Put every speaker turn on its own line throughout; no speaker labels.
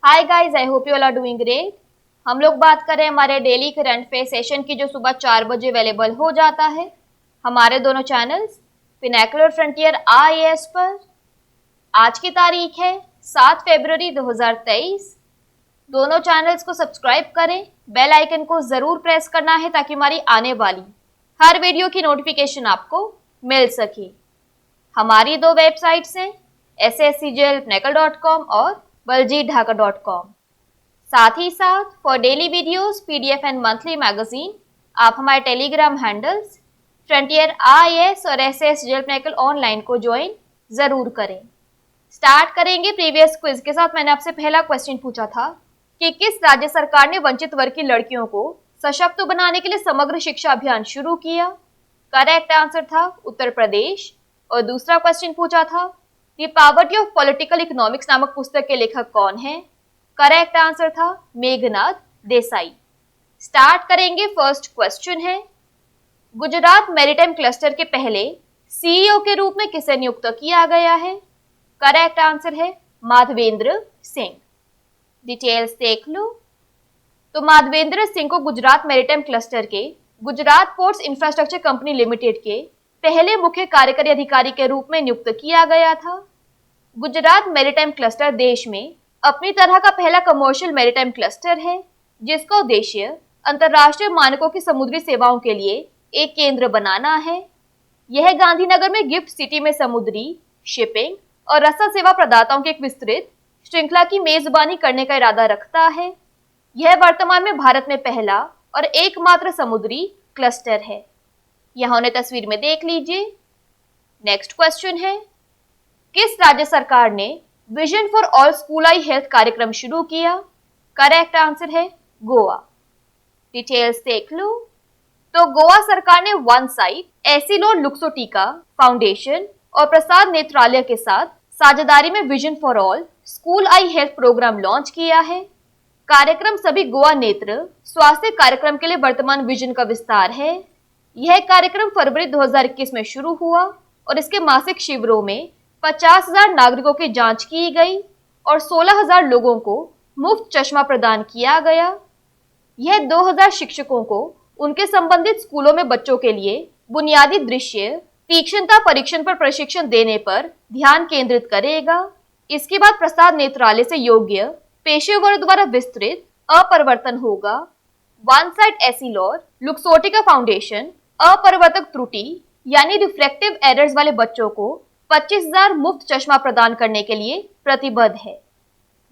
Hi guys, I hope you all are doing great. हम लोग बात करें हमारे डेली करंट अफेयर सेशन की, जो सुबह 4 बजे अवेलेबल हो जाता है हमारे दोनों चैनल्स पिनाकुलर फ्रंटियर आईएएस पर। आज की तारीख है 7 फरवरी 2023। दोनों चैनल्स को सब्सक्राइब करें, बेल आइकन को जरूर प्रेस करना है ताकि हमारी आने वाली हर वीडियो की नोटिफिकेशन आपको मिल सके। हमारी दो वेबसाइट्स हैं sscglpnacle.com और baljeetdhaka.com। साथ ही साथ for daily videos, PDF and monthly magazine आप हमारे टेलीग्राम हैंडल्स फ्रंटियर आईएएस और SSCGL ऑनलाइन को ज्वाइन जरूर करें। स्टार्ट करेंगे प्रीवियस क्विज के साथ। मैंने आपसे पहला क्वेश्चन पूछा था कि किस राज्य सरकार ने वंचित वर्ग की लड़कियों को सशक्त बनाने के लिए समग्र शिक्षा अभियान शुरू किया। करेक्ट आंसर था उत्तर प्रदेश। और दूसरा क्वेश्चन पूछा था the poverty of political economics नामक पुस्तक के लेखक कौन है। करेक्ट आंसर था मेघनाथ देसाई। स्टार्ट करेंगे। फर्स्ट क्वेश्चन है, गुजरात मैरीटाइम क्लस्टर के पहले सीईओ के रूप में किसे नियुक्त किया गया है। करेक्ट आंसर है माधवेंद्र सिंह। डिटेल्स देख लो। तो माधवेंद्र सिंह को गुजरात मैरीटाइम क्लस्टर के Gujarat ports infrastructure company limited के पहले मुख्य कार्यकारी अधिकारी के रूप में नियुक्त किया गया था। गुजरात मैरीटाइम क्लस्टर देश में अपनी तरह का पहला कमर्शियल मैरीटाइम क्लस्टर है, जिसका उद्देश्य अंतर्राष्ट्रीय मानकों की समुद्री सेवाओं के लिए एक केंद्र बनाना है। यह गांधीनगर में गिफ्ट सिटी में समुद्री शिपिंग और रसद सेवा प्रदाताओं की एक विस्तृत श्रृंखला की मेजबानी करने का इरादा रखता है। यह वर्तमान में भारत में पहला और एकमात्र समुद्री क्लस्टर है। यहां उन्हें तस्वीर में देख लीजिए। नेक्स्ट क्वेश्चन है, किस राज्य सरकार ने vision for all school eye health कार्यक्रम शुरू किया। करेक्ट आंसर है गोवा। डिटेल्स देख लो। तो गोवा सरकार ने one sight Essilor Luxottica foundation और प्रसाद नेत्रालय के साथ साझेदारी में vision for all school eye health programme launch किया है। कार्यक्रम सभी गोवा नेत्र स्वास्थ्य कार्यक्रम के लिए वर्तमान विजन का विस्तार है। यह कार्यक्रम फरवरी 2021 में शुरू हुआ और इसके मासिक शिविरों में 50,000 नागरिकों की जांच की गई और 16,000 लोगों को मुफ्त चश्मा प्रदान किया गया। यह 2,000 शिक्षकों को उनके संबंधित स्कूलों में बच्चों के लिए बुनियादी दृश्य तीक्ष्णता परीक्षण पर प्रशिक्षण देने पर ध्यान केंद्रित करेगा। इसके बाद प्रसाद नेत्रालय से योग्य पेशेवरों द्वारा विस्तृत अपरिवर्तन होगा। वन साइड एसिलोर लुक्सोटिका फाउंडेशन अपरिवर्तक त्रुटि यानी रिफ्लेक्टिव एरर्स वाले बच्चों को 25,000 मुफ्त चश्मा प्रदान करने के लिए प्रतिबद्ध है।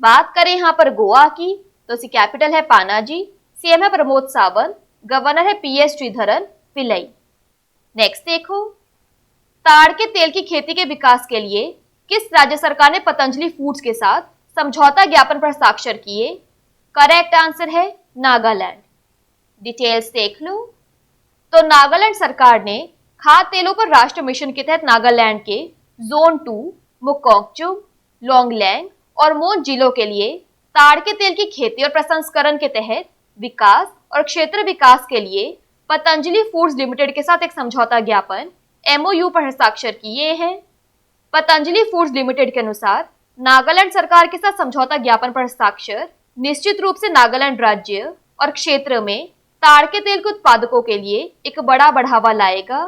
बात करें यहाँ पर गोवा की, तो इसकी कैपिटल है पानाजी, सीएम है प्रमोद सावंत, गवर्नर है पीएस श्रीधरन पिल्लई। नेक्स्ट देखो, ताड़ के तेल की खेती के विकास के लिए किस राज्य सरकार ने पतंजलि फूड्स के साथ समझौता ज्ञापन पर हस्ताक्षर किए। करेक्ट आंसर है नागालैंड। डिटेल्स देख लो। तो नागालैंड सरकार ने खाद्य तेलों पर राष्ट्रीय मिशन के तहत नागालैंड के जोन 2, मुकोंगचुंग, लोंगलेंग और मोन जिलों के लिए ताड़ के तेल की खेती और प्रसंस्करण के तहत विकास और क्षेत्र विकास के लिए पतंजलि फूड्स लिमिटेड के साथ एक समझौता ज्ञापन MOU पर हस्ताक्षर किए हैं। पतंजलि फूड्स लिमिटेड के अनुसार नागालैंड सरकार के साथ समझौता ज्ञापन पर हस्ताक्षर निश्चित रूप से नागालैंड राज्य और क्षेत्र में ताड़ के तेल के उत्पादकों के लिए एक बड़ा बढ़ावा लाएगा।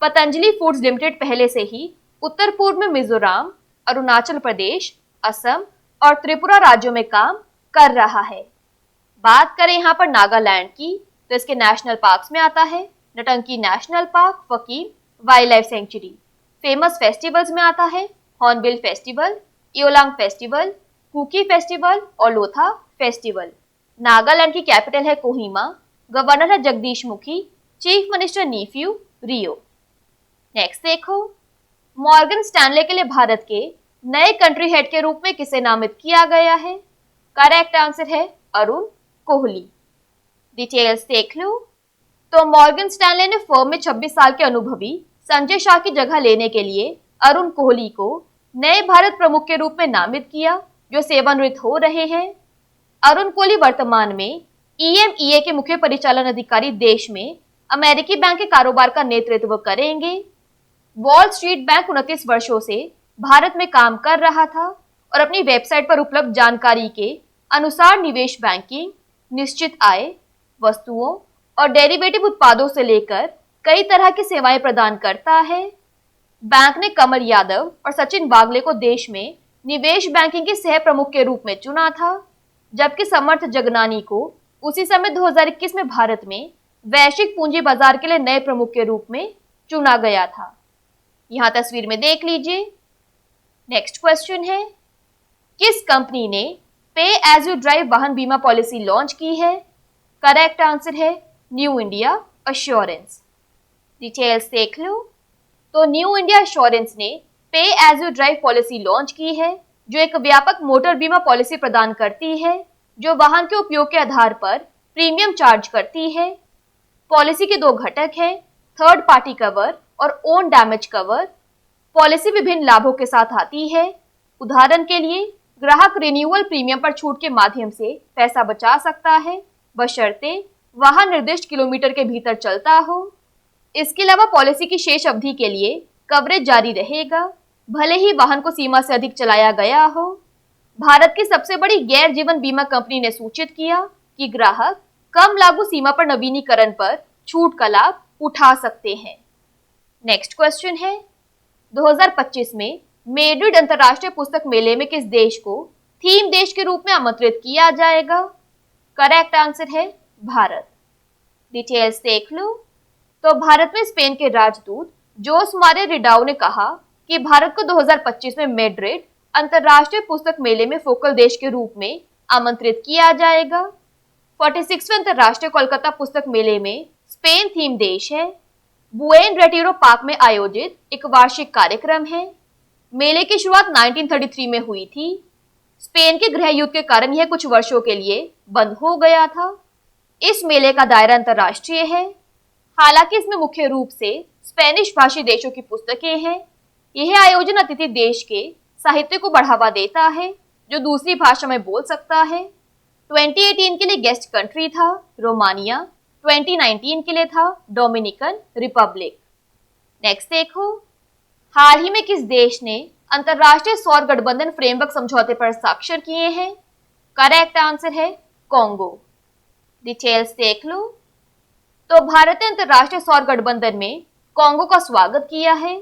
पतंजलि फूड्स लिमिटेड पहले से ही उत्तर पूर्व में मिजोरम, अरुणाचल प्रदेश, असम और त्रिपुरा राज्यों में काम कर रहा है। बात करें यहाँ पर नागालैंड की, तो इसके नेशनल पार्क्स में आता है Ntangki national park, Fakim wildlife sanctuary. Famous festivals में आता है Hornbill festival, Aoleang festival, Kuki festival और लोथा फेस्टिवल। नागालैंड की कैपिटल है कोहिमा, गवर्नर है जगदीश मुखी, चीफ मिनिस्टर नीफ्यू रियो। नेक्स्ट देखो, मॉर्गन स्टैनले के लिए भारत के नए कंट्री हेड के रूप में किसे नामित किया गया है। करेक्ट आंसर है अरुण कोहली। डिटेल्स देख लो। तो मॉर्गन स्टैनले ने फर्म में 26 साल के अनुभवी संजय शाह की जगह लेने के लिए अरुण कोहली को नए भारत प्रमुख के रूप में नामित किया, जो सेवानिवृत्त हो रहे हैं। अरुण कोहली वर्तमान में EMEA के मुख्य परिचालन अधिकारी देश में अमेरिकी बैंक के कारोबार का नेतृत्व करेंगे। वॉल स्ट्रीट बैंक 29 वर्षों से भारत में काम कर रहा था और अपनी वेबसाइट पर उपलब्ध जानकारी के अनुसार निवेश बैंकिंग, निश्चित आय, वस्तुओं और डेरिवेटिव उत्पादों से लेकर कई तरह की सेवाएं प्रदान करता है। बैंक ने कमल यादव और सचिन बागले को देश में निवेश बैंकिंग के सह प्रमुख के रूप में चुना था, जबकि समर्थ जगनानी को उसी समय 2021 में भारत में वैश्विक पूंजी बाजार के लिए नए प्रमुख के रूप में चुना गया था। यहां तस्वीर में देख लीजिए। नेक्स्ट क्वेश्चन है, किस कंपनी ने पे एज यू ड्राइव वाहन बीमा पॉलिसी लॉन्च की है? करेक्ट आंसर है न्यू इंडिया एश्योरेंस। डिटेल्स देख लो। तो न्यू इंडिया एश्योरेंस ने pay as you drive policy launch की है, जो एक व्यापक मोटर बीमा पॉलिसी प्रदान करती है, जो वाहन के उपयोग के आधार पर प्रीमियम चार्ज करती है। पॉलिसी के दो घटक हैं, थर्ड पार्टी कवर और ओन डैमेज कवर। पॉलिसी विभिन्न लाभों के साथ आती है। उदाहरण के लिए ग्राहक रिन्यूअल प्रीमियम पर छूट के माध्यम से पैसा बचा सकता है, बशर्ते वाहन निर्दिष्ट किलोमीटर के भीतर चलता हो। इसके अलावा पॉलिसी की शेष अवधि के लिए कवरेज जारी रहेगा, भले ही वाहन को सीमा से अधिक चलाया गया हो। भारत की सबसे बड़ी गैर जीवन बीमा कंपनी ने सूचित किया कि ग्राहक कम लागू सीमा पर नवीनीकरण पर छूट का लाभ उठा सकते हैं। नेक्स्ट क्वेश्चन है, 2025 में मेड्रिड अंतर्राष्ट्रीय पुस्तक मेले में किस देश को थीम देश के रूप में आमंत्रित किया जाएगा? करेक्ट आंसर है भारत। डिटेल्स देख लो। तो भारत में स्पेन के राजदूत जोस मारे रिडाओ ने कहा कि भारत को 2025 में मेड्रिड अंतर्राष्ट्रीय पुस्तक मेले में फोकल देश के रूप में आमंत्रित किया जाएगा। 46वें अंतर्राष्ट्रीय कोलकाता पुस्तक मेले में स्पेन थीम देश है। बुएन रेटिरो पार्क में आयोजित एक वार्षिक कार्यक्रम है। मेले की शुरुआत 1933 में हुई थी। स्पेन के गृह युद्ध के कारण यह कुछ वर्षों के लिए बंद हो गया था। इस मेले का दायरा अंतर्राष्ट्रीय है, हालांकि इसमें मुख्य रूप से स्पेनिश भाषी देशों की पुस्तकें हैं। यह आयोजन अतिथि देश के साहित्य को बढ़ावा देता है जो दूसरी भाषा में बोल सकता है। 2018 के लिए गेस्ट कंट्री था रोमानिया, 2019 के लिए था डोमिनिकन रिपब्लिक। नेक्स्ट देखो, हाल ही में किस देश ने अंतर्राष्ट्रीय सौर गठबंधन फ्रेमवर्क समझौते पर हस्ताक्षर किए हैं? करेक्ट आंसर है कॉन्गो। डिटेल्स देख लो। तो भारत ने अंतर्राष्ट्रीय सौर गठबंधन में कॉन्गो का स्वागत किया है।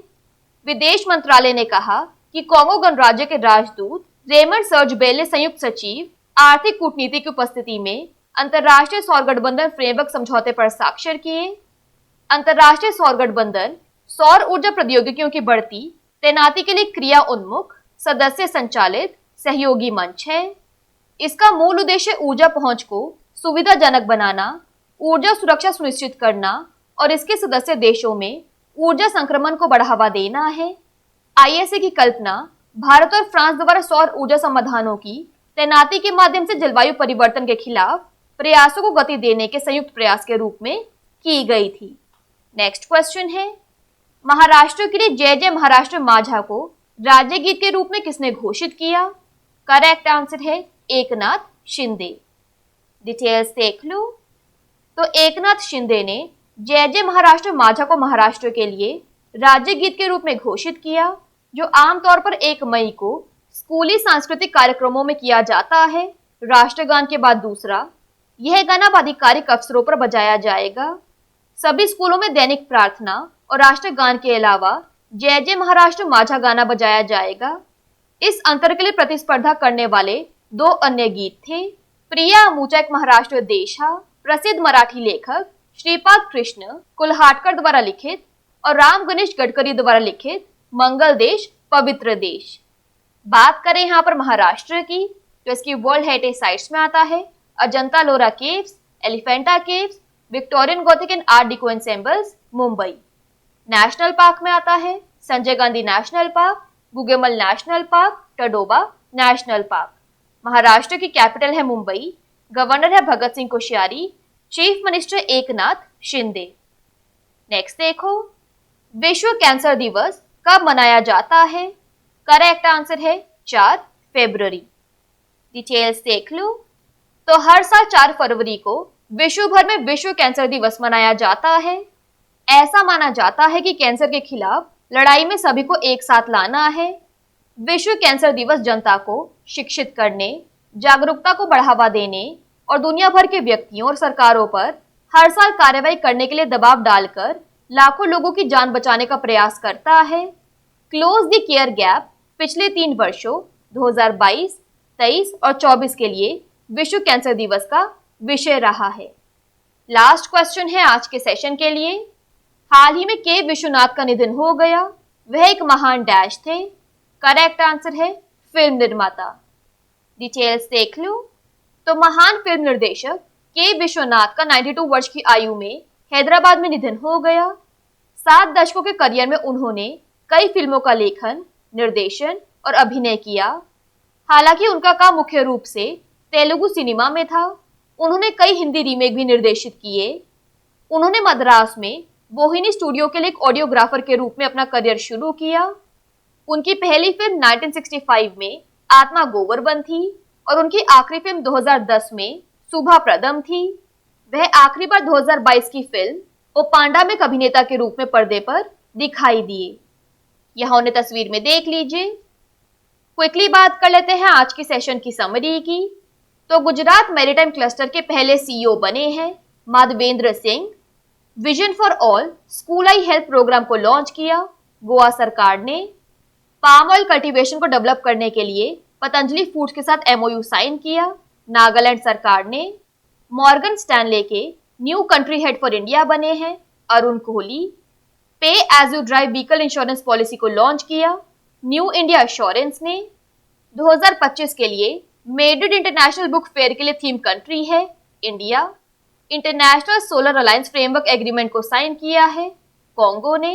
विदेश मंत्रालय ने कहा कि कॉन्गो गणराज्य के राजदूत रेमंड सर्ज बेल ने संयुक्त सचिव आर्थिक कूटनीति की उपस्थिति में अंतर्राष्ट्रीय सौर गठबंधन फ्रेमवर्क समझौते पर हस्ताक्षर किए। अंतर्राष्ट्रीय सौर गठबंधन सौर ऊर्जा प्रौद्योगिकियों की बढ़ती तैनाती के लिए क्रिया उन्मुख सदस्य संचालित सहयोगी मंच है। इसका मूल उद्देश्य ऊर्जा पहुंच को सुविधाजनक बनाना, ऊर्जा सुरक्षा सुनिश्चित करना और इसके सदस्य देशों में ऊर्जा संक्रमण को बढ़ावा देना है। आईएसए की कल्पना भारत और फ्रांस द्वारा सौर ऊर्जा समाधानों की तैनाती के माध्यम से जलवायु परिवर्तन के खिलाफ प्रयासों को गति देने के संयुक्त प्रयास के रूप में की गई थी। नेक्स्ट क्वेश्चन है, महाराष्ट्र के लिए जय जय महाराष्ट्र माझा को राज्य गीत के रूप में किसने घोषित किया? करेक्ट आंसर है एकनाथ शिंदे। डिटेल्स देख लो। तो एकनाथ शिंदे ने जय जय महाराष्ट्र माझा को महाराष्ट्र के लिए राज्य गीत के रूप में घोषित किया, जो आमतौर पर 1 मई को स्कूली सांस्कृतिक कार्यक्रमों में किया जाता है। राष्ट्रगान के बाद दूसरा, यह गाना आधिकारिक अवसरों पर बजाया जाएगा। सभी स्कूलों में दैनिक प्रार्थना और राष्ट्रगान के अलावा जय जय महाराष्ट्र माझा गाना बजाया जाएगा। इस अंतर के लिए प्रतिस्पर्धा करने वाले 2 अन्य गीत थे। प्रिया अमूचा एक महाराष्ट्र देश हा, प्रसिद्ध मराठी लेखक श्रीपाद कृष्ण कुल्हाटकर द्वारा लिखित, और राम गणेश गडकरी द्वारा लिखित मंगल देश पवित्र देश। बात करें यहाँ पर महाराष्ट्र की, तो इसकी वर्ल्ड हेरिटेज साइट्स में आता है Ajanta Ellora caves, Elephanta caves, Victorian Gothic and Art Deco ensembles Mumbai. National park में आता है Sanjay Gandhi national park, Gugamal national park, Tadoba national park. Maharashtra की कैपिटल है मुंबई, गवर्नर है Bhagat Singh Koshyari, chief minister Eknath Shinde. Next देखो, विश्व कैंसर दिवस कब मनाया जाता है? करेक्ट आंसर है 4 फरवरी। डिटेल्स देख लो। तो हर साल 4 फरवरी को विश्व भर में विश्व कैंसर दिवस मनाया जाता है। ऐसा माना जाता है कि कैंसर के खिलाफ लड़ाई में सभी को एक साथ लाना है। विश्व कैंसर दिवस जनता को शिक्षित करने, जागरूकता को बढ़ावा देने और दुनिया भर के व्यक्तियों और सरकारों पर हर साल कार्रवाई करने के लिए दबाव डालकर लाखों लोगों की जान बचाने का प्रयास करता है। क्लोज द केयर गैप पिछले 3 वर्षों 2022, 23 और 24 के लिए विश्व कैंसर दिवस का विषय रहा है। लास्ट क्वेश्चन है आज के सेशन के लिए। हाल ही में के विश्वनाथ का निधन हो गया। वह एक महान डैश थे। करेक्ट आंसर है फिल्म निर्माता। डिटेल्स देख लो। तो महान फिल्म निर्देशक के विश्वनाथ का 92 वर्ष की आयु में हैदराबाद में निधन हो गया। 7 दशकों के करियर में उन्होंने कई फिल्मों का लेखन, निर्देशन और अभिनय किया। हालांकि उनका काम मुख्य रूप से तेलुगु सिनेमा में था। उन्होंने कई हिंदी रीमेक भी निर्देशित किए। उन्होंने मद्रास में बोहिनी स्टूडियो के लिए एक ऑडियोग्राफर के रूप में अपना करियर शुरू किया। उनकी पहली फिल्म 1965 में आत्मा गोवर्धन थी और उनकी आखिरी फिल्म 2010 में सुभा प्रदम थी। वह आखिरी बार 2022 की फिल्म ओ पांडा में एक अभिनेता के रूप में पर्दे पर दिखाई दिए। यहाँ उन्हें तस्वीर में देख लीजिए। क्विकली बात कर लेते हैं आज की सेशन की समरी की। तो गुजरात मैरीटाइम क्लस्टर के पहले सीईओ बने हैं Madhavendra Singh. Vision for all school eye health programme को लॉन्च किया गोवा सरकार ने। पाम ऑयल कल्टीवेशन को डेवलप करने के लिए पतंजलि फूड्स के साथ एमओयू साइन किया नागालैंड सरकार ने। मॉर्गन स्टैनले के new country head for India बने हैं Arun Kohli. Pay as you drive vehicle insurance policy को लॉन्च किया न्यू इंडिया एश्योरेंस ने। 2025 के लिए मेड्रिड इंटरनेशनल बुक फेयर के लिए थीम कंट्री है India. International solar alliance framework agreement को साइन किया है कॉन्गो ने।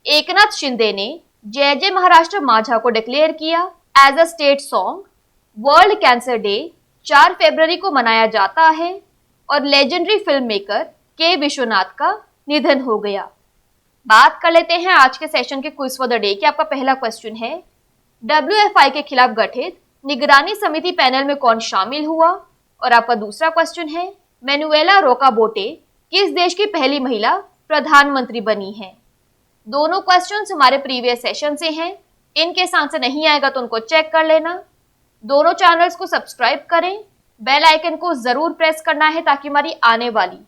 एकनाथ शिंदे ने जय जय महाराष्ट्र माझा को डिक्लेयर किया as a state song. World Cancer Day 4 फरवरी को मनाया जाता है और लेजेंडरी फिल्म मेकर के विश्वनाथ का निधन हो गया। बात कर लेते हैं आज के सेशन के क्विज फॉर द डे की। आपका पहला क्वेश्चन है WFI के खिलाफ गठित निगरानी समिति पैनल में कौन शामिल हुआ। और आपका दूसरा क्वेश्चन है मैनुएला रोकाबोटे किस देश की पहली महिला प्रधानमंत्री बनी है। दोनों क्वेश्चंस हमारे प्रीवियस सेशन से हैं। इनके आंसर नहीं आएगा तो उनको चेक कर लेना। दोनों चैनल्स को सब्सक्राइब करें। बेल आइकन को जरूर प्रेस करना है ताकि हमारी आने वाली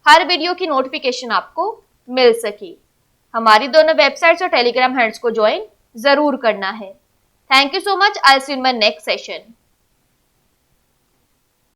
हर वीडियो की नोटिफिकेशन आपको मिल सके। हमारी दोनों वेबसाइट्स और टेलीग्राम हैंडल्स को ज्वाइन जरूर करना है। Thank you so much. I will see you in my next session.